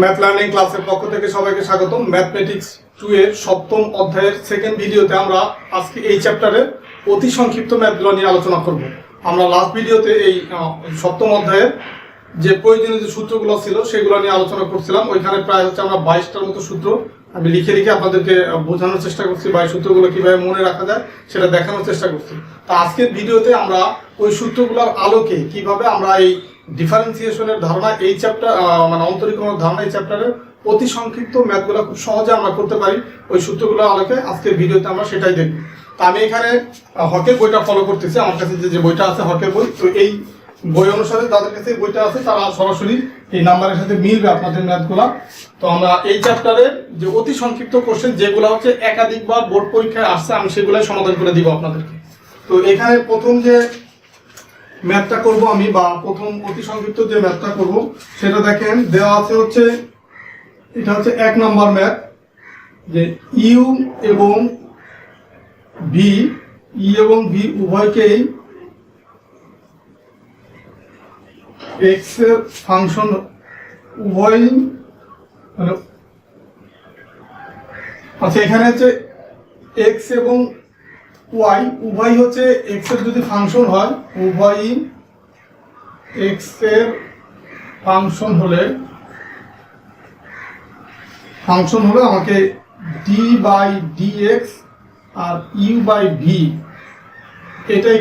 Math learning ক্লাসের পক্ষ থেকে সবাইকে স্বাগতম। ম্যাথমেটিক্স 2 এর সপ্তম অধ্যায়ের সেকেন্ড ভিডিওতে আমরা আজকে এই চ্যাপ্টারের অতি সংক্ষিপ্ত ম্যাথগুলো নিয়ে আলোচনা করব। আমরা লাস্ট ভিডিওতে এই সপ্তম অধ্যায়ের যে প্রয়োজনীয় যে সূত্রগুলো ছিল সেগুলো নিয়ে আলোচনা করছিলাম। ওইখানে প্রায় হচ্ছে আমরা 22টার মতো সূত্র আমি লিখে লিখে আপনাদেরকে বোঝানোর চেষ্টা করছি, বা এই সূত্রগুলো কীভাবে মনে রাখা যায় সেটা দেখানোর চেষ্টা করছি। তা আজকের ভিডিওতে আমরা ওই সূত্রগুলোর আলোকে কিভাবে আমরা এই ডিফারেন্সিয়েশনের ধারণা এই চ্যাপ্টার মানে অন্তরীকরণের ধারণা এই চ্যাপ্টারের অতি সংক্ষিপ্ত ম্যাথগুলো খুব সহজে আমরা করতে পারি ওই সূত্রগুলোর আলোকে আজকের ভিডিওতে আমরা সেটাই দেখব। তা আমি এখানে হকের বইটা ফলো করতেছি, আমার কাছে যে বইটা আছে হকের বই, তো এই বই অনুসারে যাদের কাছে বইটা আছে তারা সরাসরি এই নাম্বারের সাথে মিলবে আপনাদের ম্যাথগুলা। তো আমরা এই চ্যাপ্টারে যে অতি সংক্ষিপ্ত কোশ্চেন যেগুলো হচ্ছে একাধিকবার বোর্ড পরীক্ষায় আসছে আমি সেগুলাই সমাধান করে দিব আপনাদেরকে। তো এখানে প্রথম যে ম্যাথটা করব আমি, বা প্রথম অতি সংক্ষিপ্ত যে ম্যাথটা করব সেটা দেখেন দেওয়া আছে হচ্ছে, এটা হচ্ছে 1 নম্বর ম্যাথ, যে ইউ এবং ভি উভয়কেই এক্স এর ফাংশন উভয়, মানে আচ্ছা এখানে হচ্ছে এক্স এবং ওয়াই উভয় হচ্ছে এক্স এর যদি ফাংশন হয়, উভয়ই এক্স এর ফাংশন হলে আমাকে ডি বাই ডি এক্স আর ইউ বাই ভি এটাই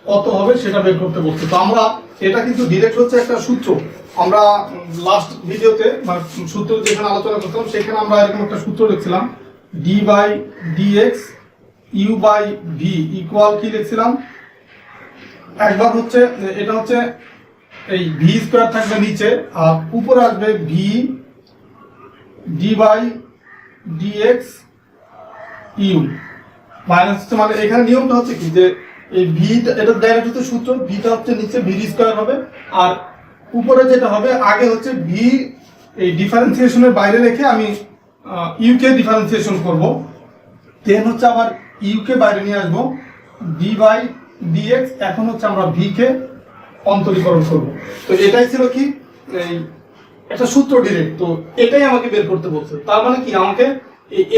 কত হবে সেটা বের করতে বলছে। তো আমরা এটা কিন্তু ডিরেক্ট হচ্ছে একটা সূত্র, আমরা লাস্ট ভিডিওতে মানে সূত্র যেখানে আলোচনা করতাম সেখানে আমরা এরকম একটা সূত্র লিখছিলাম, d by d x u by v equal কি লিখছিলাম, একবার হচ্ছে এটা হচ্ছে এই ভি স্কোয়ার থাকবে নিচে আর উপরে আসবে v d by d x u minus হচ্ছে, মানে এখানে নিয়মটা হচ্ছে কি যে এই ভি এটা ডাইরেক্ট হচ্ছে সূত্র, ভিটা হচ্ছে নিচে ভি স্কোয়ার হবে আর উপরে যেটা হবে আগে হচ্ছে ভি এই ডিফারেন্সিয়েশনের বাইরে রেখে আমি ইউকে ডিফারেন্সিয়েশন করব, দেন হচ্ছে আবার ইউকে বাইরে নিয়ে আসবো, ডি বাই ডি এক্স এখন হচ্ছে আমরা ভি কে অন্তরীকরণ করব। তো এটাই ছিল কি এই একটা সূত্র ডিরেক্ট, তো এটাই আমাকে বের করতে বলছে। তার মানে কি আমাকে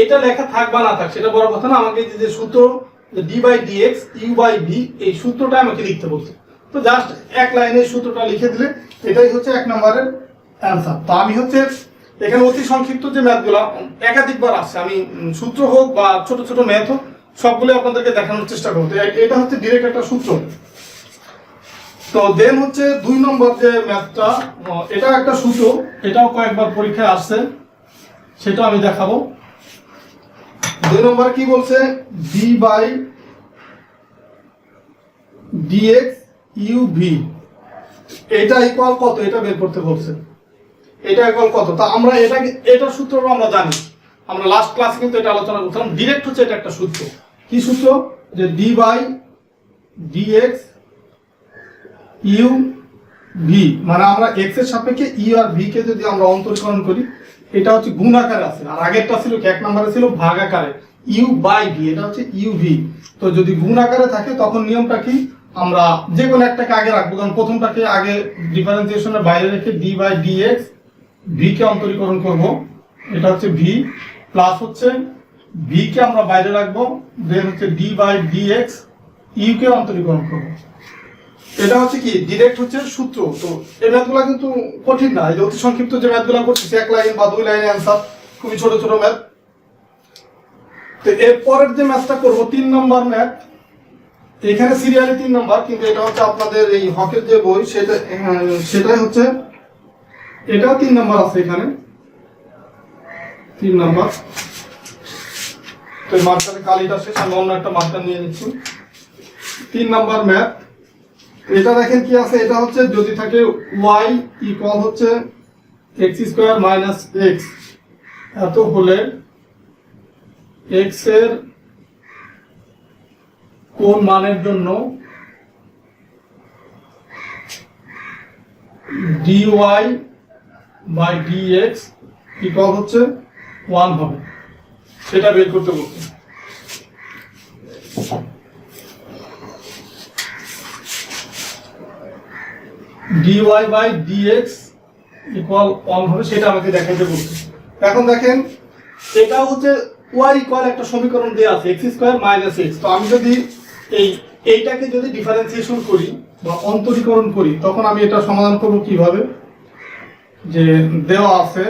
এটা লেখা থাক বা না থাক সেটা বড় কথা না, আমাকে যে সূত্র d by d x u by v এই সূত্রটা আমাকে লিখতে বলছে। তো জাস্ট এক লাইনে সূত্রটা লিখে দিলে এটাই হচ্ছে 1 নম্বরের অ্যান্সার। তো আমি হচ্ছে এখানে অতি সংক্ষিপ্ত যে ম্যাথগুলো একাধিকবার আসছে, আমি সূত্র হোক বা ছোট ছোট ম্যাথ হোক সবগুলো আপনাদেরকে দেখানোর চেষ্টা করবো। এটা হচ্ছে ডিরেক্ট একটা সূত্র। তো দেন হচ্ছে 2 নম্বর যে ম্যাথটা, এটা একটা সূত্র, এটাও কয়েকবার পরীক্ষায় আসছে, সেটা আমি দেখাবো। 2 নম্বর কি বলছে, d by d x u v এটা ইকুয়াল কত এটা বের করতে বলছে, এটা ইকুয়াল কত। তা আমরা এটার সূত্রটা আমরা জানি, আমরা লাস্ট ক্লাসে কিন্তু এটা আলোচনা করছিলাম। ডিরেক্ট হচ্ছে এটা একটা সূত্র, কি সূত্র, যে d by d x u v, মানে আমরা এক্স এর সাপেক্ষে ইউ আর ভি কে যদি আমরা অন্তরীকরণ করি এটা হচ্ছে গুণ আকারে আছে, আর আগেরটা ছিল কি 1 নম্বরে ছিল ভাগ আকারে, ইউ বাই ভি এটা হচ্ছে ইউ ভি। তো যদি গুণ আকারে থাকে তখন নিয়মটা কি, আমরা যে কোনো একটাকে আগে রাখবো, কারণ প্রথমটাকে আগে ডিফারেন্সিয়েশনের বাইরে রেখে d by d x v কে অন্তরীকরণ করব, এটা হচ্ছে ভি, প্লাস হচ্ছে ভি কে আমরা বাইরে রাখবো, দেন হচ্ছে d by d x u কে অন্তরীকরণ করব। এটা হচ্ছে কি ডিরেক্ট হচ্ছে সূত্র। তো এই ম্যাথগুলো কিন্তু কঠিন না, এই যে অতি সংক্ষিপ্ত যে ম্যাথগুলো করতেছি 1 লাইন বা 2 লাইনে অ্যান্সার, খুবই ছোট ছোট ম্যাথ। তো এর পরের যে ম্যাথটা করব 3 নম্বর ম্যাথ, এখানে সিরিয়ালি 3 নম্বর, কিন্তু এটা হচ্ছে আপনাদের এই হকের যে বই সেটাই হচ্ছে এটাও 3 নম্বর আছে, এখানে 3 নম্বর। তো এই মার্কারে কালিটা শেষ, আমি অন্য একটা মার্কার নিয়ে নিচ্ছি। 3 নম্বর ম্যাথ, এটা দেখেন কি আছে, এটা হচ্ছে যদি থাকে y ইকুয়াল হচ্ছে x স্কয়ার মাইনাস x, এত হলে x এর কোন মানের জন্য dy বাই dx ইকুয়াল হচ্ছে 1 হবে, সেটা বের করতে বলছে। dy by dx ইকুয়াল 1 হবে সেটা আমাকে দেখাইতে বলছে। এখন দেখেন এটা হচ্ছে y ইকুয়াল একটা সমীকরণ দেওয়া আছে x স্কয়ার মাইনাস x। তো আমি যদি এইটাকে যদি ডিফারেন্সিয়েশন করি বা অন্তরীকরণ করি তখন আমি এটা সমাধান করব কিভাবে, যে দেওয়া আছে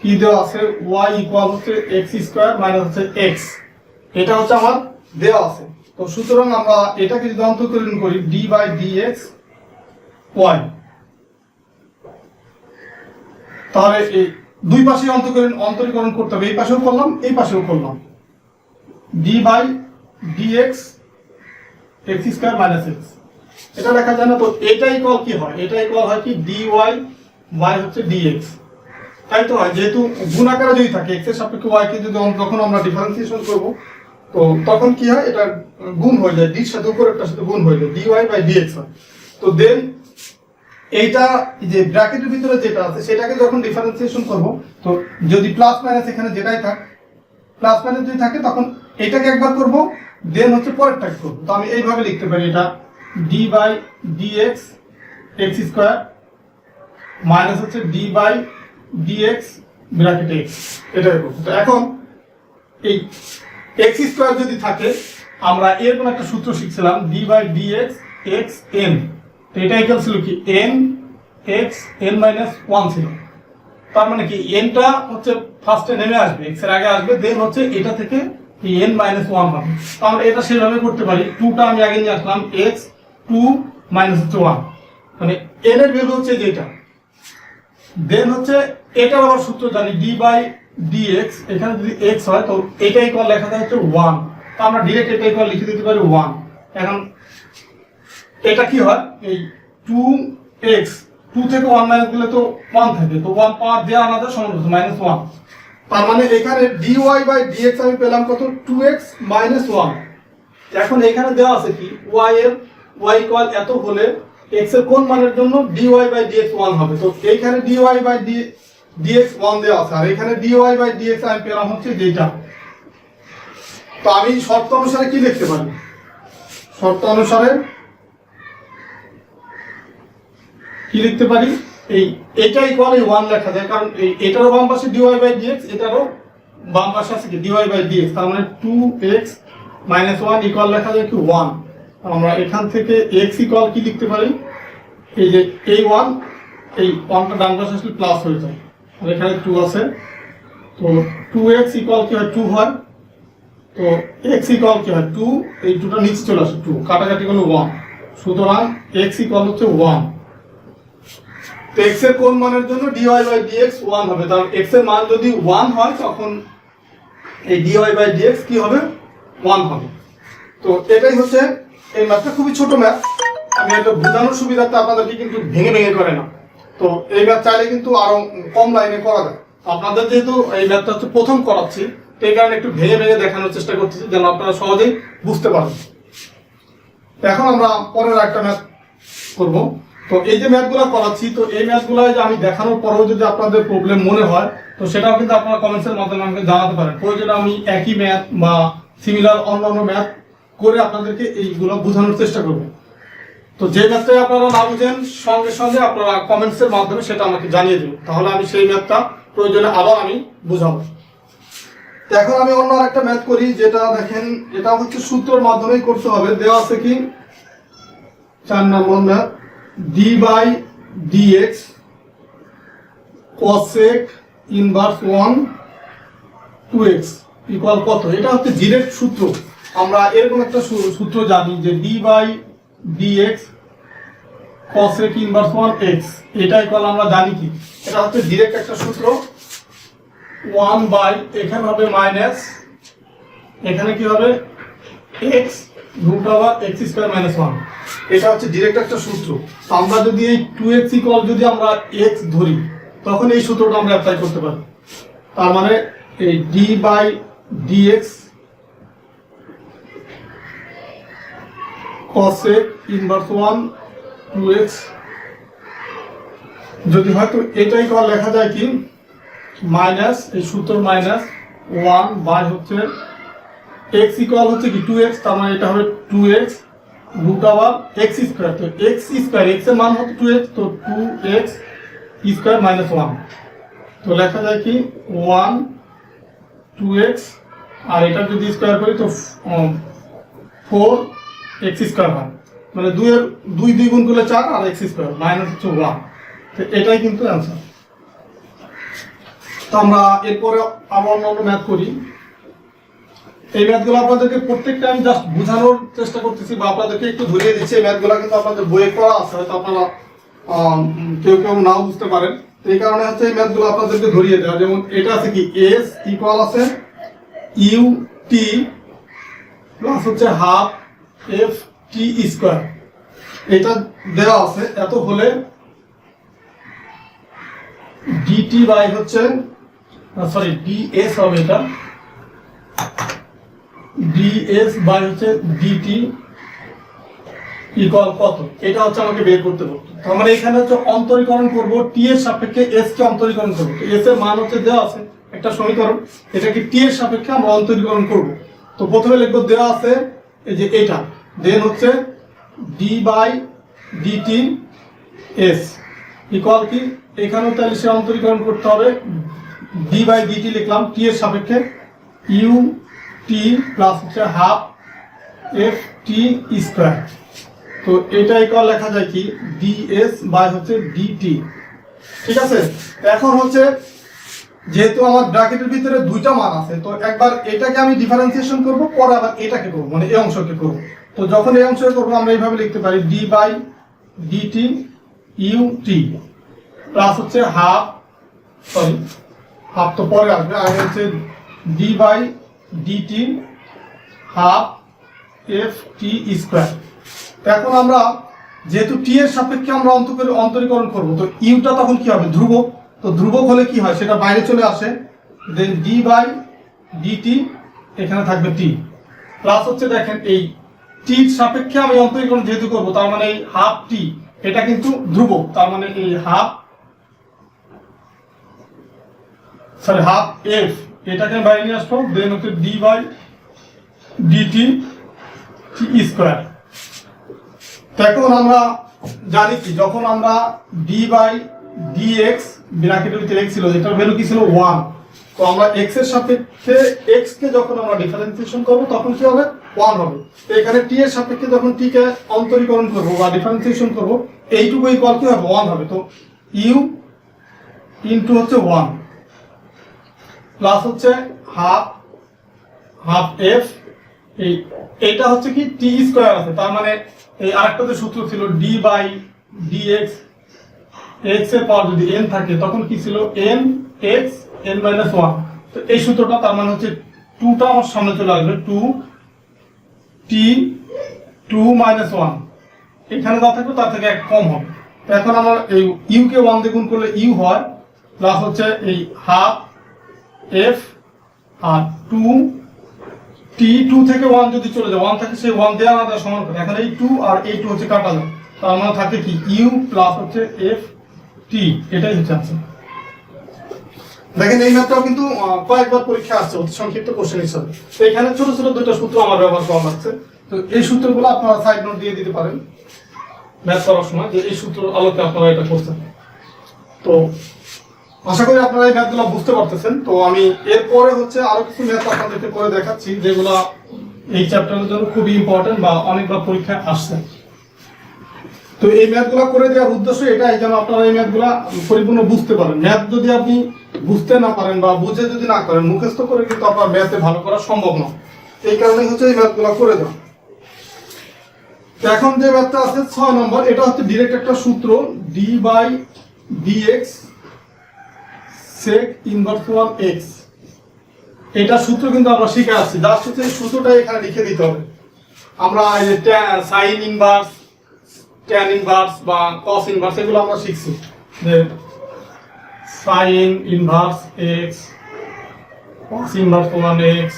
কি দেওয়া আছে y ইকুয়াল হচ্ছে x স্কয়ার মাইনাস হচ্ছে x, এটা হচ্ছে আমার দেওয়া আছে। তো সুতরাং আমরা এটাকে যদি অন্তরীকরণ করি d বাই dx y, তাহলে এই দুই পাশে অন্তরীকরণ করতে হবে, এই পাশেও করলাম এই পাশেও করলাম, d by dx x square minus x, এটা লেখা যায় না। তো এটা ইকুয়াল কি হয়, এটা ইকুয়াল হয় কি dy y হচ্ছে dx, তাই তো হয়, যেহেতু গুণ আকারে যদি থাকে x এর সাপেক্ষে y কে যদি যখন আমরা ডিফারেন্সিয়েশন করব তো তখন কি হয়, এটা গুণ হয়ে যায়, d এর সাথে উপরেরটার সাথে গুণ হয়ে যায়, dy বাই dx হয়। তো দেন এইটা যে ব্র্যাকেটের ভিতরে যেটা আছে সেটাকে যখন ডিফারেন্সিয়েশন করব, তো যদি প্লাস মাইনাস এখানে যেটাই থাক, প্লাস মাইনাস যদি থাকে তখন এটাকে একবার করব, দেন হচ্ছে পরেরটাকে করব। তো আমি এইভাবে লিখতে পারি, এটা d by dx x square minus হচ্ছে d by dx bracket x, এটাই করব। তো এখন এই x স্কয়ার যদি থাকে, আমরা এরকম একটা সূত্র শিখছিলাম d by dx x n, তো এটা ইকুয়াল ছিল কি n x n মাইনাস 1 ছিল। তার মানে কি n টা হচ্ছে ফার্স্টে নেমে আসবে, x এর আগে আসবে, দেন হচ্ছে এটা থেকে এই n মাইনাস 1 হবে। তো আমরা এটা সেভাবে করতে পারি, 2 টা আমি আগে নিয়ে আসলাম, x 2 মাইনাস হচ্ছে 1, মানে n এর ভ্যালু হচ্ছে যেটা, দেন হচ্ছে এটার আবার সূত্র জানি d বাই dx, এখানে যদি x হয় তো এটা ইকুয়াল লেখা যায় হচ্ছে 1, তো আমরা ডাইরেক্ট এটা ইকুয়াল লিখে দিতে পারি 1। এখন এটা কি হয়, এই 2x 2 থেকে 1 মাইনাস দিলে তো 1 থাকে, তো 1 পাওয়ার দেওয়া আমাদের সমান হচ্ছে মাইনাস 1, তার মানে এখানে dy বাই dx আমি পেলাম কত 2x মাইনাস 1। এখন এখানে দেওয়া আছে কি y ইকুয়াল এত হলে x এর কোন মানের জন্য dy বাই dx 1 হবে, তো এইখানে dy বাই dx 1 দেওয়া আছে, আর এখানে dy বাই dx আমি পেলাম হচ্ছে যেটা। তো আমি শর্ত অনুসারে কি লিখতে পারি, শর্ত অনুসারে কি লিখতে পারি, এটা ইকুয়াল 1 লেখা যায়, কারণ এটারও বাম পাশে dy বাই dx, এটারও বাম পাশে আছে কি dy বাই dx, তার মানে 2x মাইনাস 1 ইকুয়াল লেখা যায় কি 1। আমরা এখান থেকে x ইকুয়াল কি লিখতে পারি, এই যে এই 1, এই 1টা ডান পাশে আসলে প্লাস হয়ে যায়, আর এখানে 2 আছে, তো 2x ইকুয়াল কি হয় 2 হয়, তো x ইকুয়াল কি হয় 2, এই 2টা নিচে চলে আসে, 2 কাটাকাটি করলে 1, সুতরাং x ইকুয়াল হচ্ছে 1। তো x এর কোন মানের জন্য dy বাই dx 1 হবে, তার x এর মান যদি 1 হয় তখন এই dy বাই dx কি হবে 1 হবে। তো এটাই হচ্ছে এই ম্যাথটা, খুবই ছোট ম্যাথ, আমি এটা বোঝানোর সুবিধার্থে আপনাদেরকে কিন্তু ভেঙে ভেঙে করে না, তো এই ম্যাথ চাইলে কিন্তু আরো কম লাইনে করা যায়। আপনাদের যেহেতু এই ম্যাথটা হচ্ছে প্রথম করাচ্ছি, তো এই কারণে একটু ভেঙে ভেঙে দেখানোর চেষ্টা করতেছি যেন আপনারা সহজেই বুঝতে পারেন। এখন আমরা পরের একটা ম্যাথ করব। তো এই যে ম্যাথগুলো করাচ্ছি, তো এই ম্যাথগুলো যে আমি দেখানোর পরেও যদি আপনাদের প্রবলেম মনে হয় তো সেটাও কিন্তু আপনারা কমেন্টসের মাধ্যমে আমাকে জানাতে পারেন, প্রয়োজনে আমি একই ম্যাথ বা সিমিলার অন্যান্য ম্যাথ করে আপনাদেরকে এইগুলো বোঝানোর চেষ্টা করব। তো যে ম্যাথটাই আপনারা না বুঝেন সঙ্গে সঙ্গে আপনারা কমেন্টসের মাধ্যমে সেটা আমাকে জানিয়ে দেবেন, তাহলে আমি সেই ম্যাথটা প্রয়োজনে আবার আমি বুঝাবো। তো এখন আমি অন্য আরেকটা ম্যাথ করি, যেটা দেখেন এটা হচ্ছে সূত্রের মাধ্যমেই করতে হবে। দেওয়া আছে কি 4 নম্বর math, d by dx cosec inverse 1 2x equal কত, এটা হচ্ছে ডিরেক্ট সূত্র। আমরা এরকম একটা সূত্র জানি যে d by dx cosec inverse 1x, এটা ইকুয়াল আমরা জানি কি, এটা হচ্ছে ডিরেক্ট একটা সূত্র, 1 বাই এখানে হবে মাইনাস, এখানে কি হবে x root over x square minus 1, এটা হচ্ছে ডিরেক্ট একটা সূত্র। তো আমরা যদি এই 2x ইকুয়াল যদি আমরা x ধরি তখন এই সূত্রটা আমরা অ্যাপ্লাই করতে পারি, তার মানে এই d by dx cosec inverse 1 2x যদি হয় তো এটা ইকুয়াল লেখা যায় কি মাইনাস, এই সূত্র মাইনাস 1 বাই হচ্ছে x ইকুয়াল হচ্ছে কি 2x, তার মানে এটা হবে 2x রুট আবার এক্স স্কোয়ার, তো এক্স স্কোয়ার, এক্স এর মান হচ্ছে 2x, তো 2x স্কোয়ার মাইনাস 1, তো লেখা যায় কি 1 2x, আর এটা যদি স্কোয়ার করি তো 4x স্কোয়ার হয়, মানে 2 এর 2 গুণ করলে 4 আর x স্কোয়ার মাইনাস হচ্ছে 1, তো এটাই কিন্তু অ্যান্সার। তো আমরা এরপরে আবার অন্য ম্যাথ করি। এই ম্যাথগুলো আপনাদেরকে প্রত্যেকটা আমি জাস্ট বোঝানোর চেষ্টা করতেছি বা আপনাদেরকে একটু ধরিয়ে দিচ্ছি। এই ম্যাথগুলো কিন্তু আপনাদের বইয়ে পড়া আছে, হয়তো আপনারা কেউ কেউ নাও বুঝতে পারেন, তো এই কারণে হচ্ছে এই ম্যাথগুলো আপনাদেরকে ধরিয়ে দেওয়া। যেমন এটা আছে কি এস ইকুয়াল আছে ইউ টি প্লাস হচ্ছে হাফ এফ টি স্কোয়ার, এটা দেওয়া আছে। এত হলে ডিটি বাই হচ্ছে সরি ডিএস হবে, এটা ডিএস বাই হচ্ছে ডিটি ইকুয়াল কত, এটা হচ্ছে আমাকে বের করতে বলতো। তো আমরা এখানে হচ্ছে অন্তরীকরণ করব, টি এর সাপেক্ষে এস কে অন্তরীকরণ করব। তো এস এর মান হচ্ছে দেওয়া আছে একটা সমীকরণ, এটাকে টি এর সাপেক্ষে আমরা অন্তরীকরণ করব। তো প্রথমে লিখব দেওয়া আছে এই যে এটা, দেন হচ্ছে d by d t s equal কি, এখানেও তাহলে সে অন্তরীকরণ করতে হবে, ডি বাই ডিটি লিখলাম টি এর সাপেক্ষে, ইউ টি প্লাস হচ্ছে হাফ এফ টি স্কোয়ার, তো এটা ইকুয়াল লেখা যায় কি ডিএস বাই হচ্ছে ডিটি। ঠিক আছে, এখন হচ্ছে যেহেতু আমার ব্র্যাকেটের ভিতরে দুইটা মান আছে, তো একবার এটাকে আমি ডিফারেন্সিয়েশন করব, পরে আবার এটাকে করব, মানে এই অংশকে করব। তো যখন এই অংশকে করব আমরা এইভাবে লিখতে পারি d by d t u t plus হচ্ছে হাফ, সরি হাফ তো পরে আসবে, আগে হচ্ছে d by d t half f t square. এখন আমরা যেহেতু টি এর সাপেক্ষে আমরা অন্তরীকরণ করব, তো ইউটা তখন কি হবে ধ্রুবক, তো ধ্রুবক হলে কি হয় সেটা বাইরে চলে আসে, দেন ডি বাই ডিটি এখানে থাকবে টি প্লাস হচ্ছে দেখেন এই টির সাপেক্ষে আমি অন্তরীকরণ যেহেতু করব, তার মানে এই হাফ টি এটা কিন্তু ধ্রুবক, তার মানে এই হাফ এফ এটাকে বাইরে নিয়ে আসবো, দেন হচ্ছে d by d t t square. এখন আমরা জানি কি যখন আমরা ডি বাই ডিএক্স ব্র্যাকেটের ভিতরে এক্স ছিল, এটার ভ্যালু কি ছিল 1, তো আমরা এক্স এর সাপেক্ষে এক্স কে যখন আমরা ডিফারেন্সিয়েশন করব তখন কি হবে 1 হবে। তো এখানে টি এর সাপেক্ষে যখন টি কে অন্তরীকরণ করব বা ডিফারেন্সিয়েশন করব, এইটুকু ইকুয়াল কি হবে 1 হবে, তো ইউ ইনটু হচ্ছে 1 প্লাস হচ্ছে হাফ এফ, এইটা হচ্ছে কি টি স্কোয়ার আছে, তার মানে এই আরেকটাতে সূত্র ছিল ডি বাই ডিএক্স, এক্স এর পাওয়ার যদি এন থাকে তখন কি ছিল এন এক্স এন মাইনাস 1, তো এই সূত্রটা তার মানে হচ্ছে 2টা আমার সামনে চলে আসবে, 2 টি 2 মাইনাস 1, এখানে যা থাকবে তার থেকে এক কম হবে। তো এখন আমার এই ইউ কে 1 দিয়ে গুণ করলে ইউ হয়, প্লাস হচ্ছে এই হাফ এফ আর 2 টি 2 থেকে 1 যদি চলে যায় 1 থাকে সেই 1 দেওয়া না দেওয়া সমান করে, এখন এই 2 আর এই 2 হচ্ছে কাটা যায়, তার মানে থাকে কি ইউ প্লাস হচ্ছে এফ টি, এটাই হচ্ছে আনসার। দেখেন এই ম্যাথটাও কিন্তু কয়েকবার পরীক্ষা আসছে অতি সংক্ষিপ্ত কোশ্চেন হিসেবে, তো এখানে ছোট ছোট দুইটা সূত্র আমার ব্যবহার করা লাগছে, তো এই সূত্রগুলো আপনারা সাইড নোট দিয়ে দিতে পারেন ম্যাথ করার সময়, যে এই সূত্র আলোকে আপনারা এটা করছেন। তো আশা করি আপনারা এই ম্যাথগুলো বুঝতে পারতেছেন। তো আমি এরপরে হচ্ছে আরো কিছু ম্যাথ আপনাদেরকে করে দেখাচ্ছি যেগুলো এই চ্যাপ্টারের জন্য খুবই ইম্পর্টেন্ট বা অনেকবার পরীক্ষায় আসছে। তো এই ম্যাথগুলো করে দেওয়ার উদ্দেশ্য এটাই যেন আপনারা এই ম্যাথগুলো পরিপূর্ণ বুঝতে পারেন। ম্যাথ যদি আপনি বুঝতে না পারেন বা বুঝে যদি না করেন, মুখস্থ করে কিন্তু আপনার ম্যাথে ভালো করা সম্ভব না, এই কারণেই হচ্ছে এই ম্যাথগুলো করে দেওয়া। তো এখন যে ম্যাথটা আছে 6 নম্বর, এটা হচ্ছে ডিরেক্ট একটা সূত্র, d by d x sec inverse 1x, এটা সূত্র কিন্তু আমরা শিখে আসছি, জাস্ট হচ্ছে এই সূত্রটা এখানে লিখে দিতে হবে। আমরা এই যে সাইন ইনভার্স, ট্যান ইনভার্স বা কস ইনভার্স এগুলো আমরা শিখছি, যে sign inverse x, cos inverse 1x,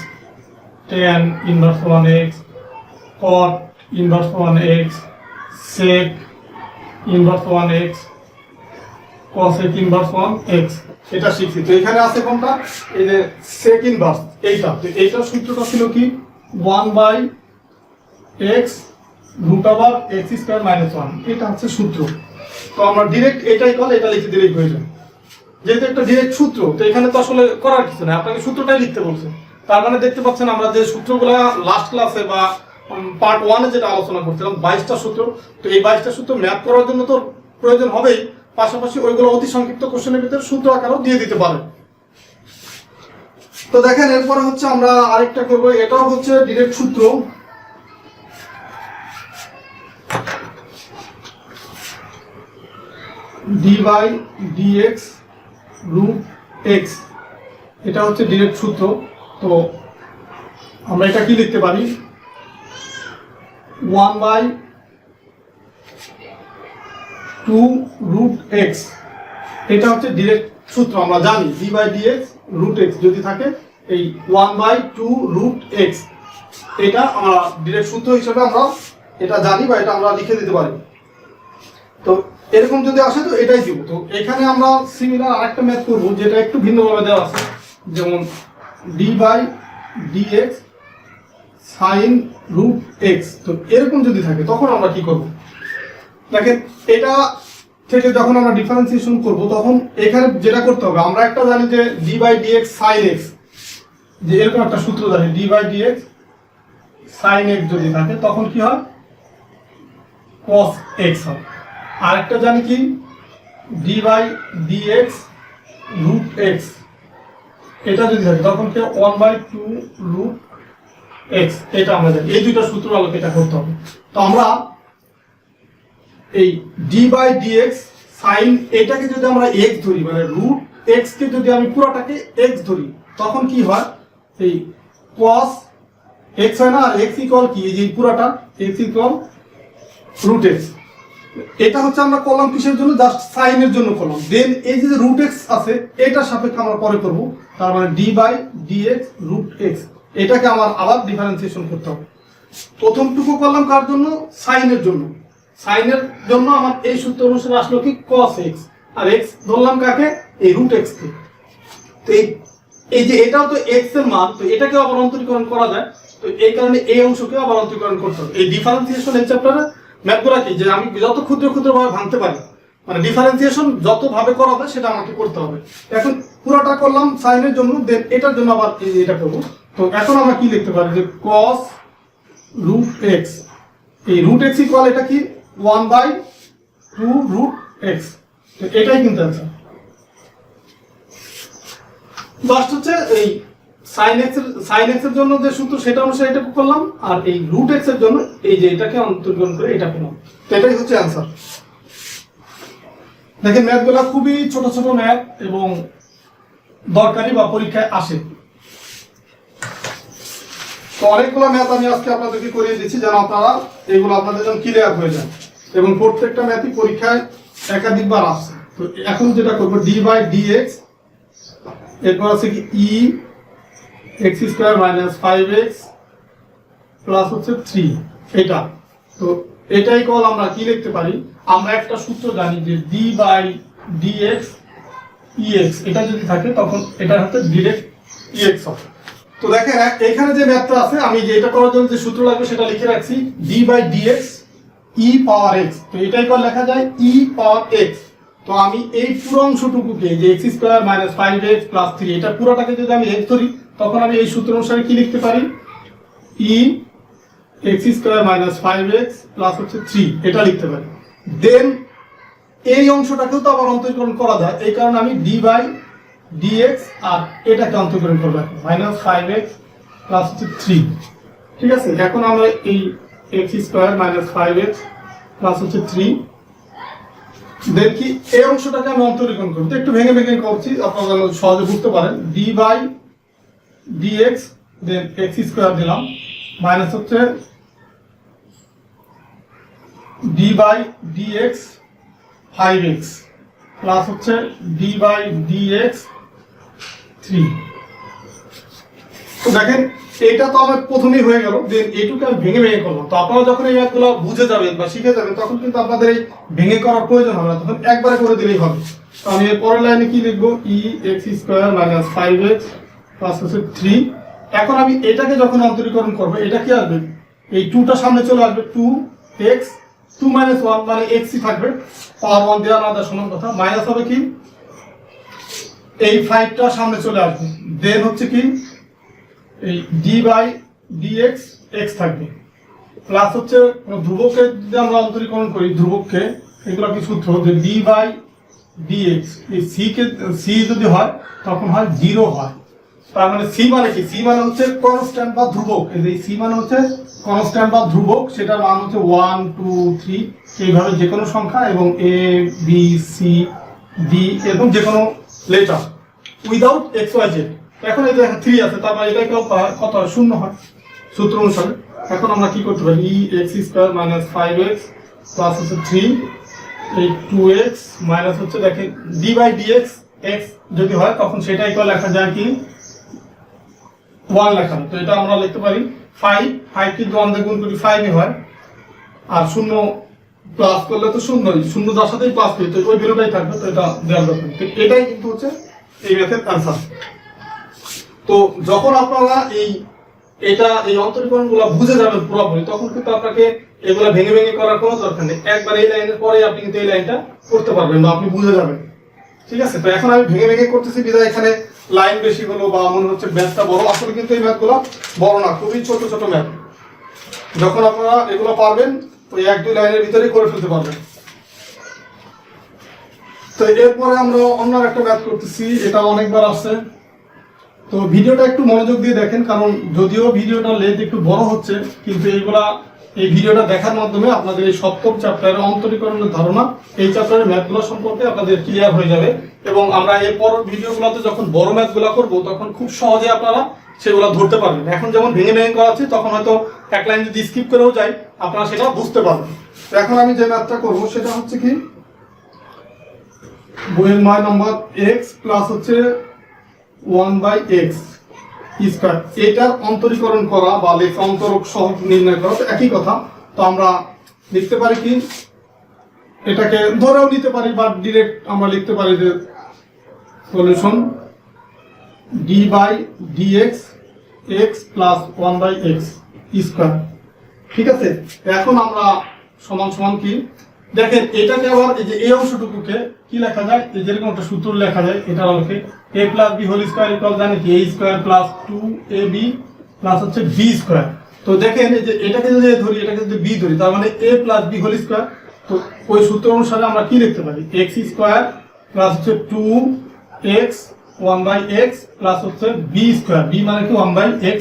tan inverse 1x, কট inverse 1x, sec inverse 1x, cosec inverse 1x, এটা শিখছি। তো এখানে আছে কোনটা, এই যে sec ইনভার্স এইটা, তো এইটার সূত্রটা ছিল কি 1/x root over x square minus one, এটা হচ্ছে সূত্র। তো আমরা ডিরেক্ট এটাই কল, এটা লিখে দিলেই হয়ে যায়, যেহেতু একটা ডিরেক্ট সূত্র। তো এখানে তো আসলে করার কিছু নেই, আপনাকে সূত্রটাই লিখতে বলছে। তার মানে দেখতে পাচ্ছেন আমরা যে সূত্রগুলো লাস্ট ক্লাসে বা পার্ট ওয়ানে যেটা আলোচনা করছিলাম 22টা সূত্র, তো এই 22টা সূত্র ম্যাথ করার জন্য তো প্রয়োজন হবেই, পাশাপাশি ওইগুলো অতি সংক্ষিপ্ত কোশ্চেনের ভিতরে সূত্র আকারেও দিয়ে দিতে পারে। তো দেখেন এরপরে হচ্ছে আমরা আরেকটা করব, এটাও হচ্ছে ডিরেক্ট সূত্র। D by d x root x, এটা হচ্ছে ডিরেক্ট সূত্র। তো আমরা এটা কি লিখতে পারি, 1/2 রুট এক্স, এটা হচ্ছে ডিরেক্ট সূত্র। আমরা জানি d by d x root x যদি থাকে, এই 1/2 রুট এক্স, এটা আমরা ডিরেক্ট সূত্র হিসেবে আমরা এটা জানি বা এটা আমরা লিখে দিতে পারি। তো এরকম যদি আসে তো এটাই দিব। তো এখানে আমরা সিমিলার আরেকটা ম্যাথ করব যেটা একটু ভিন্নভাবে দেওয়া আছে, যেমন d by d x sine root x. তো এরকম যদি থাকে তখন আমরা কি করব, দেখেন এটা থেকে যখন আমরা ডিফারেন্সিয়েশন করব তখন এখানে যেটা করতে হবে, আমরা একটা জানি যে d by d x sine x, যে এরকম একটা সূত্র জানি, d by d x sine x যদি থাকে তখন কি হয়, কস এক্স হয়। আরেকটা জানি কি, d by d x root x, এটা যদি থাকে তখন কি 1/2 রুট এক্স, এটা আমরা জানি। এই দুইটা সূত্র আলোকে এটা করতে হবে। তো আমরা এই ডি বাই ডিএক্স সাইন এটাকে যদি আমরা এক্স ধরি, মানে রুট এক্স কে যদি আমি পুরোটাকে এক্স ধরি তখন কি হয়, এই কস এক্স হয় না, আর এক্স ইকুয়াল কি, এই যে পুরোটা এক্স ইকুয়াল রুট এক্স। এটা হচ্ছে আমরা কলম কিসের জন্য, জাস্ট সাইনের জন্য কলম। দেন এই যে রুট এক্স আছে এটার সাপেক্ষে আমরা পরে করব, তার মানে d by d x root x, এটাকে আমার আবার ডিফারেন্সিয়েশন করতে হবে। প্রথমটুকু করলাম কার জন্য, সাইনের জন্য। সাইনের জন্য আমার এই সূত্র অনুসারে আসলো কি cos x, আর x ধরলাম কাকে, এই রুট x কে। তো এই যে এটাও তো x এর মান, তো এটাকে আবার অন্তরীকরণ করা যায়। তো এই কারণে এই অংশকে আবার অন্তরীকরণ করতে হবে। এই ডিফারেন্সিয়েশন এই চ্যাপ্টারে ম্যাথগুলো কি, যে আমি যত ক্ষুদ্র ক্ষুদ্র ভাবে ভাঙতে পারি, মানে ডিফারেন্সিয়েশন যত ভাবে করা যায় সেটা আমাকে করতে হবে। এখন পুরোটা করলাম সাইনের জন্য, দেন এটার জন্য আবার এটা করব। তো এখন আমরা কি লিখতে পারি, যে cos রুট এক্স, এই রুট এক্স ইকুয়াল এটা কি 1/2 রুট এক্স, তো এটাই কিন্তু অ্যান্সার। লাস্ট হচ্ছে এই সাইন এক্স এর জন্য যে সূত্র সেটা অনুসারে এটা করলাম, আর এই রুট এক্স এর জন্য এই যে এটাকে অন্তর্গণ করে এটা করলাম, তো এটাই হচ্ছে অ্যান্সার। দেখেন ম্যাথগুলো খুবই ছোট ছোট ম্যাথ এবং দরকারি বা পরীক্ষায় আসে। তো অনেকগুলো ম্যাথ আমি আজকে আপনাদেরকে করিয়ে দিচ্ছি যেন আপনারা এগুলো আপনাদের জন্য ক্লিয়ার হয়ে যায়, এবং প্রত্যেকটা ম্যাথই পরীক্ষায় একাধিকবার আসছে। তো এখন যেটা করবো, ডি বাই ডিএক্স, এরপর আছে কি e x square minus 5x plus হচ্ছে 3, এটা। তো এটাই কল আমরা কি লিখতে পারি, আমরা একটা সূত্র জানি যে ডি বাই ডিএক্স ইএক্স, এটা যদি থাকে তখন এটা হচ্ছে ডিরেক্ট ইএক্স হবে। তো দেখেন এখানে যে ম্যাথটা আছে, আমি যে এটা করার জন্য যে সূত্র লাগবে সেটা লিখে রাখছি, d by d x e power x. তো এটাই কল লেখা যায় ই পাওয়ার এক্স। তো আমি এই পুরো অংশটুকুকে যে x square minus 5x plus 3, এটা পুরোটাকে যদি আমি এক্স ধরি তখন আমি এই সূত্র অনুসারে কি লিখতে পারি, e x square minus 5x plus হচ্ছে 3, এটা লিখতে পারি। দেন এই অংশটাকেও তো আবার অন্তরীকরণ করা যায়, এই কারণে আমি ডি বাই ডিএক্স আর এটাকে অন্তরীকরণ করবো, মাইনাস 5x প্লাস হচ্ছে 3, ঠিক আছে। এখন আমরা এই x square minus 5x plus হচ্ছে 3, দেন কি এই অংশটাকে আমি অন্তরীকরণ করবো। একটু ভেঙে ভেঙে করছি আপনারা যেন সহজে বুঝতে পারেন। D by d x then x square দিলাম, মাইনাস হচ্ছে d by d x 5x plus হচ্ছে ডি বাই ডিএক্স 3। তো দেখেন এটা তো আমার প্রথমেই হয়ে গেল, দেন এটুকু আমি ভেঙে ভেঙে করলাম। তো আপনারা যখন এই ম্যাথগুলো বুঝে যাবেন বা শিখে যাবেন তখন কিন্তু আপনাদের এই ভেঙে করার প্রয়োজন হবে না, তখন একবারে করে দিলেই হবে। তো আমি এর পরের লাইনে কি লিখবো, e x square minus 5x plus হচ্ছে 3। এখন আমি এটাকে যখন অন্তরীকরণ করবো এটা কি আসবে, এই 2টা সামনে চলে আসবে, 2 এক্স 2 - 1 মানে এক্সই থাকবে, পাওয়ার 1 দেওয়া না দেওয়া সমান কথা। মাইনাস হবে কি এই 5টা সামনে চলে আসবে, দেন হচ্ছে কি এই d/dx এক্স থাকবে, প্লাস হচ্ছে ধ্রুবককে যদি আমরা অন্তরীকরণ করি, ধ্রুবককে এগুলো কি সূত্র যে d/dx, এই সি যদি হয় তখন হয় 0 হয়। তার মানে সি মানে কি, সি মানে হচ্ছে কনস্ট্যান্ট বা ধ্রুবক। এই সি মানে হচ্ছে কনস্ট্যান্ট বা ধ্রুবক, সেটার মান হচ্ছে 1 2 3 এইভাবে যে কোনো সংখ্যা, এবং এ বি সি ডি এরকম যে কোনো letter without x y z. এখন এই যে 3 আছে, তার মানে এটা কত হয়, 0 হয় সূত্র অনুসারে। এখন আমরা কি করতে পারি, x² - 5x প্লাস হচ্ছে 3 এই 2x মাইনাস হচ্ছে দেখেন d/dx x যদি হয় তখন সেটা ইকুয়াল লেখা যায় কি 1 লেখা। তো এটা আমরা লিখতে পারি 5 কিন্তু 1 দিয়ে গুণ করি 5 হয়, আর 0 প্লাস করলে তো 0ই, 0 যার সাথেই প্লাস করি তো ওই ভ্যালুটাই থাকবে। তো এটা দেওয়ার দরকার নেই। এটাই কিন্তু হচ্ছে এই ম্যাথের অ্যান্সার। তো যখন আপনারা এই অন্তরীকরণগুলো বুঝে যাবেন পুরোপুরি, তখন কিন্তু আপনাকে এগুলা ভেঙে ভেঙে করার কোনো দরকার নেই। একবার এই লাইনের পরে আপনি কিন্তু এই লাইনটা করতে পারবেন বা আপনি বুঝে যাবেন। ঠিক আছে, তো এখন আমি ভেঙে ভেঙে করতেছি বিধায় এখানে লাইন বেশি হলো বা মনে হচ্ছে ম্যাথটা বড়, আসলে কিন্তু এই ম্যাথগুলো বড় না, খুবই ছোট ছোট ম্যাথ। যখন আপনারা এগুলো পারবেন ওই 1-2 লাইনের ভিতরেই করে ফেলতে পারবেন। তো এরপরে আমরা অন্য একটা ম্যাথ করতেছি, এটা অনেকবার আসছে। তো ভিডিওটা একটু মনোযোগ দিয়ে দেখেন, কারণ যদিও ভিডিওটা লেন্থ একটু বড় হচ্ছে, কিন্তু এই ভিডিওটা দেখার মাধ্যমে আপনাদের এই সপ্তম চ্যাপ্টারের অন্তরীকরণের ধারণা, এই চ্যাপ্টারের ম্যাথগুলো সম্পর্কে আপনাদের ক্লিয়ার হয়ে যাবে। এবং আমরা এরপর ভিডিওগুলোতে যখন বড় ম্যাথগুলো করব তখন খুব সহজে আপনারা সেগুলো ধরতে পারবেন। এখন যেমন ভেঙে ভেঙে করাচ্ছি, তখন হয়তো এক লাইন যদি স্কিপ করেও যাই আপনারা সেটা বুঝতে পারবেন। তো এখন আমি যে ম্যাথটা করব সেটা হচ্ছে কি, বইয়ের 9 নম্বর x প্লাস হচ্ছে 1/x স্কয়ার, এটার অন্তরীকরণ করা বা লেখা অন্তরক সহগ নির্ণয় করা, তো একই কথা। তো আমরা লিখতে পারি কি, এটাকে ধরেও নিতে পারি বা ডিরেক্ট আমরা লিখতে পারি যে solution d/dx x plus 1/x square. ঠিক আছে, এখন আমরা সমান সমান কি দেখেন, এটাকে আবার এই যে এই অংশটুকুকে কি লেখা যায়, এই যেরকম একটা সূত্র লেখা যায়, এটা হচ্ছে a + b whole square equal জানি কি a square plus 2ab plus হচ্ছে b স্কয়ার। তো দেখেন এই যে এটাকে যদি ধরি, এটাকে যদি b ধরি, তার মানে a + b হোল স্কয়ার। তো ওই সূত্র অনুসারে আমরা কি লিখতে পারি, x স্কয়ার প্লাস হচ্ছে 2x 1/x প্লাস হচ্ছে b স্কয়ার, b মানে কি 1/x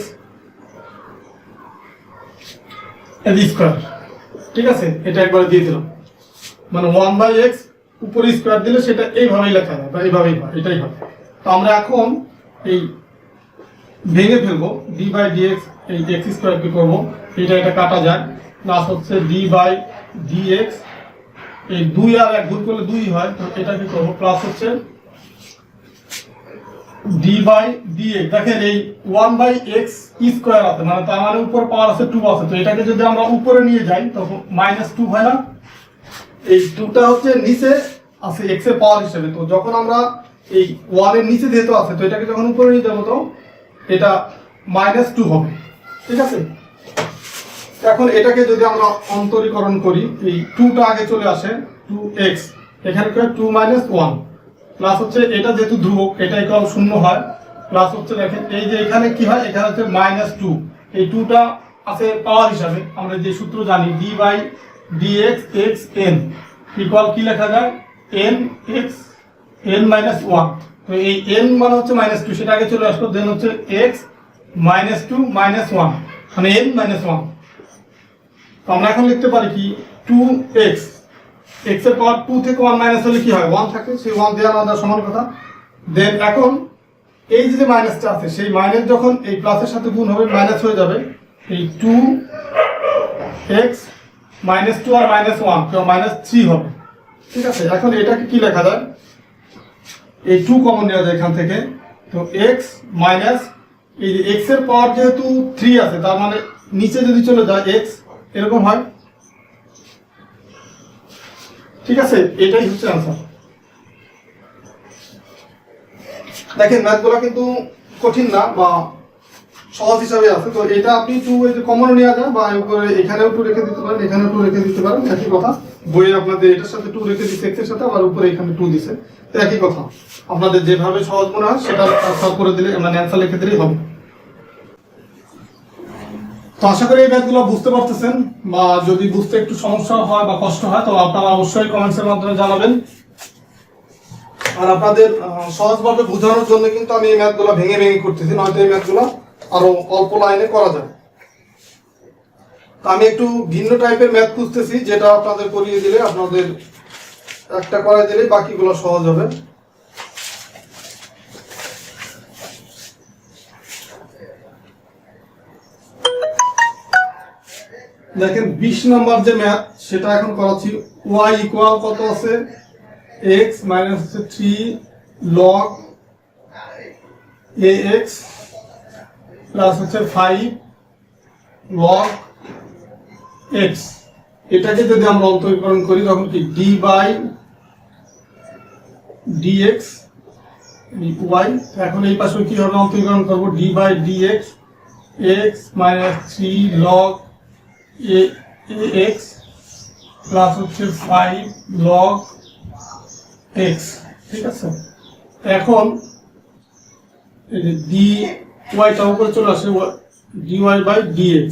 স্কয়ার। ঠিক আছে, এটা একবার দিয়ে দিলাম, মানে 1/x উপরে স্কয়ার দিলে সেটা এইভাবেই লেখা যায় বা এইভাবেই হয়, এটাই হয়। তো আমরা এখন এই ভেঙে ফেলবো, d/dx এই x স্কয়ার কি করব, এটা কাটা যায়, প্লাস হচ্ছে d/dx এই 2 আর 1 গুণ করলে 2 হয়, তো এটা কি করব, প্লাস হচ্ছে d/dx। দেখেন এই 1/x স্কয়ার আছে, মানে তার মানে উপর পাওয়ার আছে 2 আছে, তো এটাকে যদি আমরা উপরে নিয়ে যাই তখন -2 হয় না, এই 2টা হচ্ছে নিচে আছে x এর পাওয়ার হিসেবে। তো যখন আমরা এই 1 এর নিচে যেহেতু আছে, তো এটাকে যখন উপরে নিয়ে যাবো তো এটা -2 হবে। ঠিক আছে, এখন এটাকে যদি আমরা অন্তরীকরণ করি, এই 2টা আগে চলে আসে 2x, এখানে কি হয় 2 - 1 প্লাস হচ্ছে এটা যেহেতু ধ্রুবক এটা ইকুয়াল 0 হয়, প্লাস হচ্ছে দেখেন এই যে এখানে কি হয়, এখানে হচ্ছে -2, এই 2টা আছে পাওয়ার হিসাবে। আমরা যে সূত্র জানি d/dx x n ইকুয়াল কি লেখা যায় n(x n - 1), তো এই n মানে হচ্ছে -2, সেটা আগে চলে আসলো, দেন হচ্ছে x -2 - 1 মানে n - 1। তো আমরা এখন লিখতে পারি কি 2x, x এর পাওয়ার 2 থেকে 1 মাইনাস হলে কি হয় 1 থাকে, সেই 1 দেওয়া না দেওয়া সমান কথা। দেন এখন এই যে মাইনাসটা আছে, সেই মাইনাস যখন এই প্লাসের সাথে গুণ হবে মাইনাস হয়ে যাবে, এই 2x -2 আর -1 তো -3 হবে। ঠিক আছে, এখন এটাকে কি লেখা যায়, এই 2 কমন নেওয়া যায় এখান থেকে, তো x মাইনাস এই যে x এর পাওয়ার যেহেতু 3 আছে, তার মানে নিচে যদি চলে যায় x এরকম হয়। ঠিক আছে, এটাই হচ্ছে आंसर। দেখেন ম্যাথগুলো কিন্তু কঠিন না বা সহজ হিসাবে আছে। তো এটা আপনি টু এই যে কমন নেওয়া যায়, বা উপরে এখানেও টু রেখে দিতে পারেন, এখানেও টু রেখে দিতে পারেন, একই কথা। বইয়ে আপনাদের এটার সাথে টু রেখে দিচ্ছে, এক্সের সাথে, আবার উপরে এখানে টু দিছে, তো একই কথা। আপনাদের যেভাবে সহজ মনে হয় সেটা সলভ করে দিলে, মানে অ্যান্সার লিখে দিলেই হবে। তো আশা করি এই ম্যাথগুলো বুঝতে পারতেছেন, বা যদি বুঝতে একটু সমস্যা হয় বা কষ্ট হয় তো আপনারা অবশ্যই কমেন্টসের মাধ্যমে জানাবেন। আর আপনাদের সহজভাবে বোঝানোর জন্য কিন্তু আমি এই ম্যাথগুলো ভেঙে ভেঙে করতেছি, নয়তো এই ম্যাথগুলো আরো অল্প লাইনে করা যায়। তো আমি একটু ভিন্ন টাইপের ম্যাথ খুঁজতেছি, যেটা আপনাদের করিয়ে দিলে, আপনাদের একটা করাই দিলে বাকিগুলো সহজ হবে। দেখেন 20 নম্বর যে ম্যাথ সেটা এখন করাচ্ছি। y ইকুয়াল কত আছে, x minus 3 log ax plus হচ্ছে 5 log x। এটাকে যদি আমরা অন্তরীকরণ করি তখন কি d বাই dx y। এখন এই পাশে কি হবে, অন্তরীকরণ করব d by dx x minus 3 log ax plus হচ্ছে 5 log x। ঠিক আছে, এখন এই যে dy টা উপরে চলে আসে, dy বাই dx।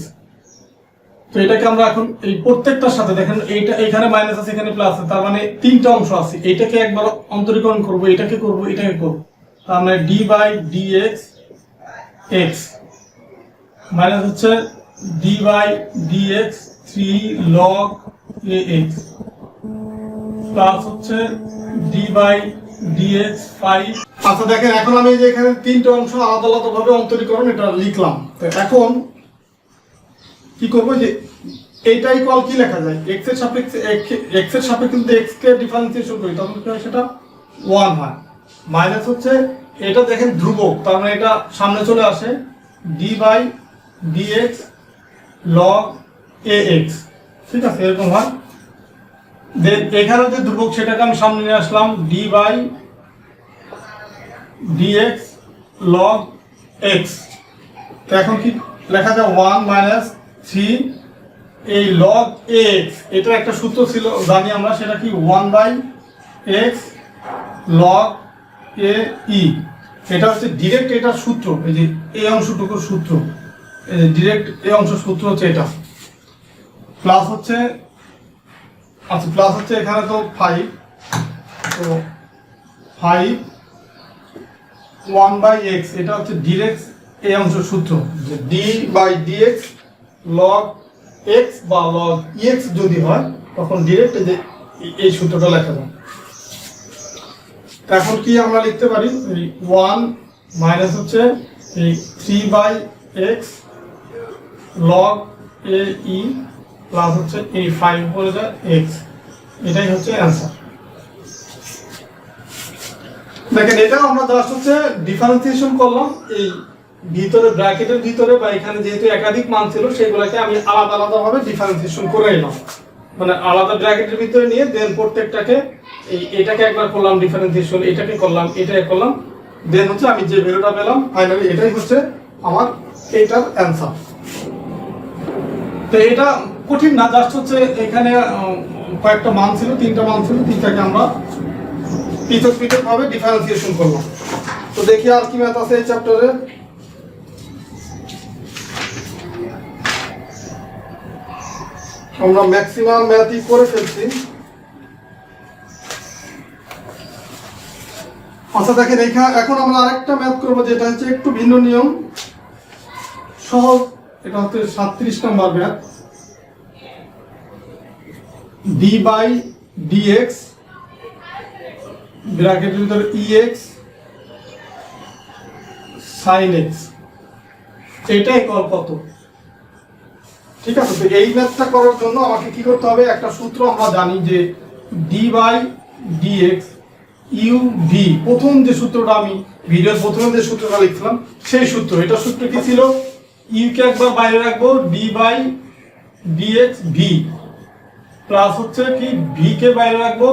তো এটাকে আমরা এখন এই প্রত্যেকটার সাথে দেখেন, এইটা এখানে মাইনাস আছে, এখানে প্লাস আছে, তার মানে তিনটা অংশ আছে। এইটাকে একবার অন্তরীকরণ করব, এটাকে করব, এটাকে করব, তার মানে d by dx x minus হচ্ছে d by dx 3 log ax plus হচ্ছে d বাই dx 5। আচ্ছা দেখেন, এখন আমি যে এখানে তিনটা অংশ আলাদা আলাদা ভাবে অন্তরীকরণ এটা লিখলাম। তো এখন কি করব, যে এইটা ইকুয়াল কি লেখা যায়, x এর সাপেক্ষে যদি x কে ডিফারেন্সিয়েশন করি তখন কি হয়, সেটা 1 হয়। মাইনাস হচ্ছে এটা দেখেন ধ্রুবক, তার মানে এটা সামনে চলে আসে d by dx log ax। ঠিক আছে, এরকম হয়। দেন এখানে যে ধ্রুবক সেটাকে আমি সামনে নিয়ে আসলাম, d by dx log x। তো এখন কি লেখা যায়, 1 মাইনাস 3 এই log ax, এটা একটা সূত্র ছিল জানি আমরা, সেটা কি 1 by x log a e। এটা হচ্ছে ডিরেক্ট, এটা সূত্র, এই যে এই অংশটুকুর সূত্র, এই যে ডিরেক্ট এই অংশ সূত্র হচ্ছে এটা। প্লাস হচ্ছে, আচ্ছা প্লাস হচ্ছে এখানে তো 5, তো 5 1 বাই x, এটা হচ্ছে ডিরেক্ট এই অংশ সূত্র, যে d by dx log x বা log ex যদি হয় তখন ডিরেক্ট এই সূত্রটা লেখা যায়। এখন কি আমরা লিখতে পারি, এই 1 মাইনাস হচ্ছে এই 3 by x log a e plus হচ্ছে এই 5 বলে যায় x। এটাই হচ্ছে অ্যান্সার। দেখেন এটা আমরা জাস্ট হচ্ছে ডিফারেন্সিয়েশন করলাম, এই ভিতরে ব্র্যাকেটের ভিতরে বা এখানে যেহেতু একাধিক মান ছিল সেগুলোকে আমি আলাদা আলাদা ভাবে ডিফারেন্সিয়েশন করে নিলাম, মানে আলাদা ব্র্যাকেটের ভিতরে নিয়ে দেন প্রত্যেকটাকে এটাকে একবার করলাম ডিফারেন্সিয়েশন, এটাকে করলাম, এটাকে করলাম, দেন হচ্ছে আমি যে ভ্যালুটা পেলাম ফাইনালি এটাই হচ্ছে আমার এইটার অ্যান্সার। তো এটা কঠিন না, জাস্ট হচ্ছে এখানে কয়েকটা মান ছিল, তিনটা মান ছিল, তিনটাকে আমরা পৃথক পৃথক ভাবে ডিফারেন্সিয়েশন করলাম। তো দেখি আর কি ম্যাথ আছে এই চ্যাপ্টারে। আমরা ম্যাক্সিমাম ম্যাথই করে ফেলছি। আচ্ছা দেখেন এখন আমরা আরেকটা ম্যাথ করবো, যেটা হচ্ছে একটু ভিন্ন নিয়ম, সহজ। এটা হচ্ছে 37 নম্বর ম্যাথ। d বাই dx ব্র্যাকেটের ভিতরে ex sin x, এটা ইকুয়াল কত? ঠিক আছে, তো এই ম্যাথটা করার জন্য আমাকে কি করতে হবে, একটা সূত্র আমরা জানি যে d by dx u v, প্রথম যে সূত্রটা আমি ভিডিওর প্রথমে যে সূত্রটা লিখছিলাম সেই সূত্র। এটা সূত্র কি ছিল, u কে একবার বাইরে রাখবো, d by dx v plus হচ্ছে কি v কে বাইরে রাখবো,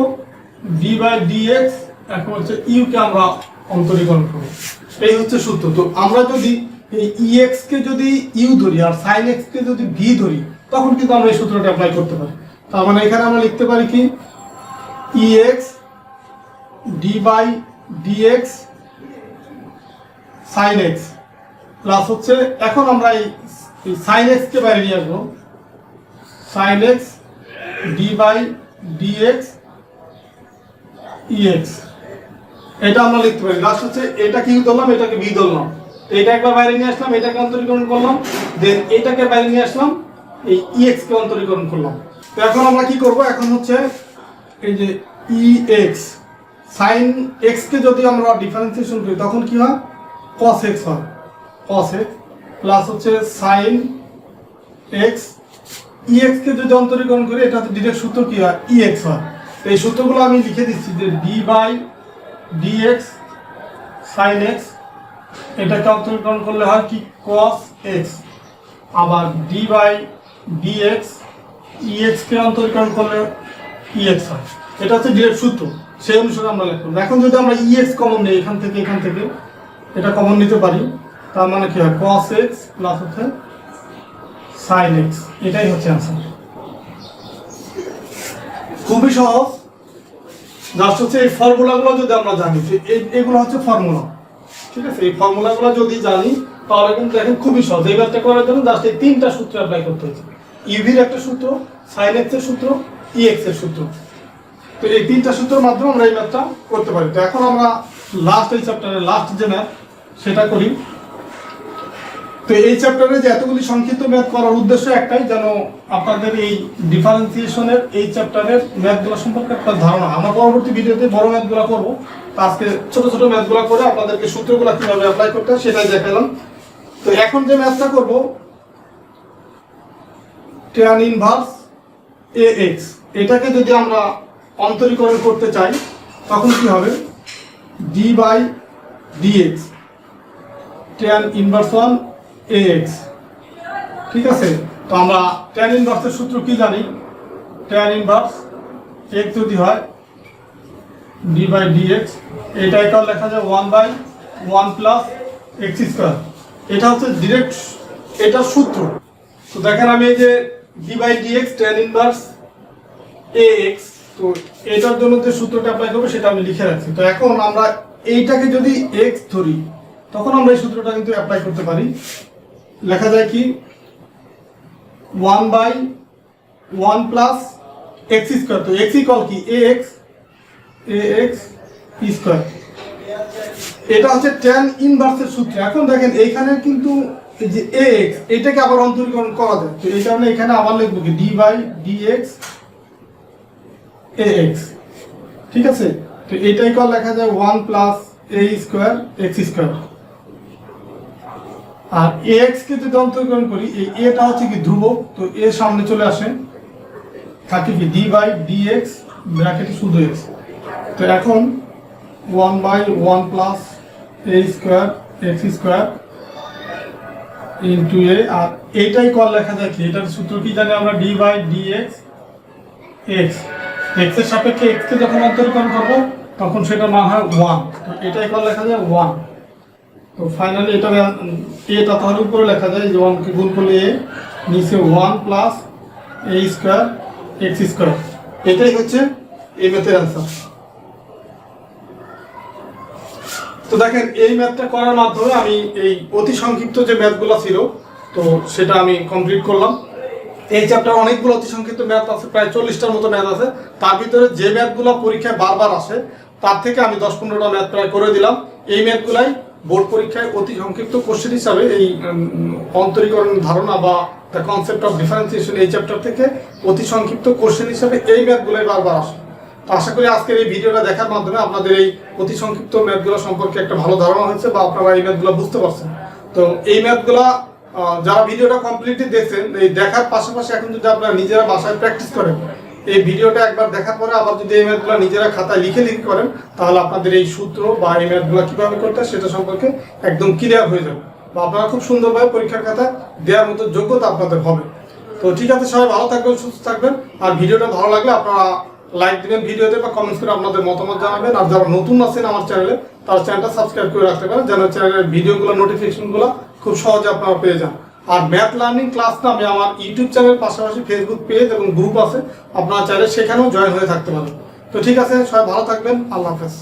d বাই dx, এখন হচ্ছে u কে আমরা অন্তরীকরণ করব, এই হচ্ছে সূত্র। তো আমরা যদি এই EX কে যদি ইউ ধরি আর সাইন এক্স কে যদি ভি ধরি তখন কিন্তু আমরা এই সূত্রটা অ্যাপ্লাই করতে পারি। তার মানে এখানে আমরা লিখতে পারি কি EX d/dx sine x plus হচ্ছে, এখন আমরা এই সাইন এক্স কে বাইরে নিয়ে আসবো, সাইন এক্স d/dx EX, এটা আমরা লিখতে পারি। লাস্ট হচ্ছে এটা কি ধরলাম, এটাকে ভি ধরলাম, এটা একবার বাইরে নিয়ে আসলাম, এটাকে অন্তরীকরণ করলাম, দেন এটাকে বাইরে নিয়ে আসলাম, এই EX কে অন্তরীকরণ করলাম। তো এখন আমরা কি করব, এখন হচ্ছে এই যে EX সাইন এক্স কে যদি আমরা ডিফারেন্সিয়েশন করি তখন কি হয়, cos x হয়, cos x প্লাস হচ্ছে সাইন এক্স, EX কে যদি অন্তরীকরণ করি এটা হচ্ছে ডিরেক্ট সূত্র কি হয়, EX হয়। এই সূত্রগুলো আমি লিখে দিচ্ছি যে d/dx sin x, এটাকে অন্তরীকরণ করলে হয় কি cos x, আবার d/dx EX কে অন্তরীকরণ করলে EX হয়। এটা হচ্ছে ডিরেক্ট সূত্র, সেই অনুসারে আমরা লিখব। এখন যদি আমরা EX কমন নিই এখান থেকে এটা কমন নিতে পারি, তার মানে কি হয় cos x প্লাস হচ্ছে sin x, এটাই হচ্ছে आंसर। খুবই সহজ, জাস্ট হচ্ছে এই ফর্মুলাগুলো যদি আমরা জানি, এগুলো হচ্ছে ফর্মুলা, ঠিক আছে। এই ফর্মুলাগুলো যদি জানি তাহলে কিন্তু দেখেন খুবই সহজ। এই ম্যাথটা করার জন্য জাস্ট এই তিনটা সূত্র অ্যাপ্লাই করতে হচ্ছে, ইভির একটা সূত্র, সাইন এক্স এর সূত্র, EX এর সূত্র। তো এই তিনটা সূত্রের মাধ্যমে আমরা এই ম্যাথটা করতে পারি। তো এখন আমরা লাস্ট এই চ্যাপ্টারের লাস্ট যে ম্যাথ সেটা করি। তো এই চ্যাপ্টারে যে এতগুলি সংক্ষিপ্ত ম্যাথ করার উদ্দেশ্য একটাই, যেন আপনাদের এই ডিফারেন্সিয়েশনের এই চ্যাপ্টারের ম্যাথগুলো সম্পর্কে একটা ধারণা। আমরা পরবর্তী ভিডিওতে বড় ম্যাথগুলো করবো, আজকে ছোট ছোট ম্যাথগুলো করে আপনাদেরকে সূত্রগুলো কিভাবে অ্যাপ্লাই করতে হয় সেটাই দেখালাম। তো এখন যে ম্যাথটা করব, tan ইনভার্স AX, এটাকে যদি আমরা অন্তরীকরণ করতে চাই তখন কি হবে, d/dx tan ইনভার্স 1 AX, ঠিক আছে। তো আমরা tan ইনভার্সের সূত্র কি জানি, tan ইনভার্স x যদি হয় d/dx, এটা এটাও লেখা যায় 1/1 প্লাস x স্কয়ার, এটা হচ্ছে ডিরেক্ট এটা সূত্র। তো দেখেন আমি এই যে d/dx tan ইনভার্স AX, তো এটার জন্য যে সূত্রটা অ্যাপ্লাই করব সেটা আমি লিখে রাখছি। তো এখন আমরা এইটাকে যদি x ধরি তখন আমরা এই সূত্রটা কিন্তু অ্যাপ্লাই করতে পারি। লেখা যায় কি 1/1 প্লাস x স্কয়ার, তো x ইকুয়াল কি AX স্কয়ার, এটা হচ্ছে tan ইনভার্সের সূত্র। এখন দেখেন এইখানে কিন্তু এই যে AX এটাকে আবার অন্তরীকরণ করা যায়, তো এই কারণে এখানে আবার লিখব কি d/dx AX, ঠিক আছে। তো এইটাই কল লেখা যায় 1 plus a square x square, আর AX কে যদি অন্তরীকরণ করি এই এটা হচ্ছে কি ধ্রুবক, তো এর সামনে চলে আসে, থাকে কি d/dx ব্র্যাকেটে শুধু x। তো এখন 1/1 plus a square x square into a, আর এইটাই কল লেখা যায় কি, এটার সূত্র কি জানি আমরা d/dx x, x এর সাপেক্ষে x কে যখন অন্তরীকরণ করব তখন সেটা মান হয় 1, তো এটাই কল লেখা যায় 1। তো ফাইনালি এটা তাহলে উপরে লেখা যায় যে 1 কে গুণ করলে a, নিচে 1 plus a square x square, এটাই হচ্ছে এই ম্যাথের অ্যান্সার। তো দেখেন এই ম্যাথটা করার মাধ্যমে আমি এই অতি সংক্ষিপ্ত যে ম্যাথগুলো ছিল তো সেটা আমি কমপ্লিট করলাম। এই চ্যাপ্টার অনেকগুলো অতি সংক্ষিপ্ত ম্যাথ আছে, প্রায় 40টার মতো ম্যাথ আছে। তার ভিতরে যে ম্যাথগুলো পরীক্ষায় বারবার আসে তার থেকে আমি 10-15টা ম্যাথ প্রায় করে দিলাম। এই ম্যাথগুলাই বোর্ড পরীক্ষায় অতি সংক্ষিপ্ত কোশ্চেন হিসাবে এই অন্তরীকরণ ধারণা বা দ্য কনসেপ্ট অফ ডিফারেন্সিয়েশন এই চ্যাপ্টার থেকে অতি সংক্ষিপ্ত কোশ্চেন হিসাবে এই ম্যাথগুলাই বারবার আসে। তো আশা করি আজকের এই ভিডিওটা দেখার মাধ্যমে আপনাদের এই অতি সংক্ষিপ্ত ম্যাথগুলো সম্পর্কে একটা ভালো ধারণা হয়েছে বা আপনারা এই ম্যাথগুলো বুঝতে পারছেন। তো এই ম্যাথগুলা যারা ভিডিওটা কমপ্লিটলি দেখছেন, এই দেখার পাশাপাশি এখন যদি আপনারা নিজেরা বাসায় প্র্যাকটিস করেন, এই ভিডিওটা একবার দেখার পরে আবার যদি এই ম্যাথগুলো নিজেরা খাতায় লিখে করেন তাহলে আপনাদের এই সূত্র বা এই ম্যাথগুলো কীভাবে করতে হয় সেটা সম্পর্কে একদম ক্লিয়ার হয়ে যাবে বা আপনারা খুব সুন্দরভাবে পরীক্ষার খাতায় দেওয়ার মতো যোগ্যতা আপনাদের হবে। তো ঠিক আছে, সবাই ভালো থাকবেন, সুস্থ থাকবেন। আর ভিডিওটা ভালো লাগলে আপনারা লাইক দিবেন ভিডিওতে বা কমেন্টস করে আপনাদের মতামত জানাবেন। আর যারা নতুন আছেন আমার চ্যানেলে তার চ্যানেলটা সাবস্ক্রাইব করে রাখতে পারেন, যেন চ্যানেলের ভিডিওগুলো নোটিফিকেশনগুলো খুব সহজে আপনারা পেয়ে যান। আর ম্যাথ লার্নিং ক্লাস নামে আমার ইউটিউব চ্যানেলের পাশাপাশি ফেসবুক পেজ এবং গ্রুপ আছে, আপনারা চাইলে সেখানেও জয়েন হয়ে থাকতে পারেন। তো ঠিক আছে, সবাই ভালো থাকবেন, আল্লাহ হাফেজ।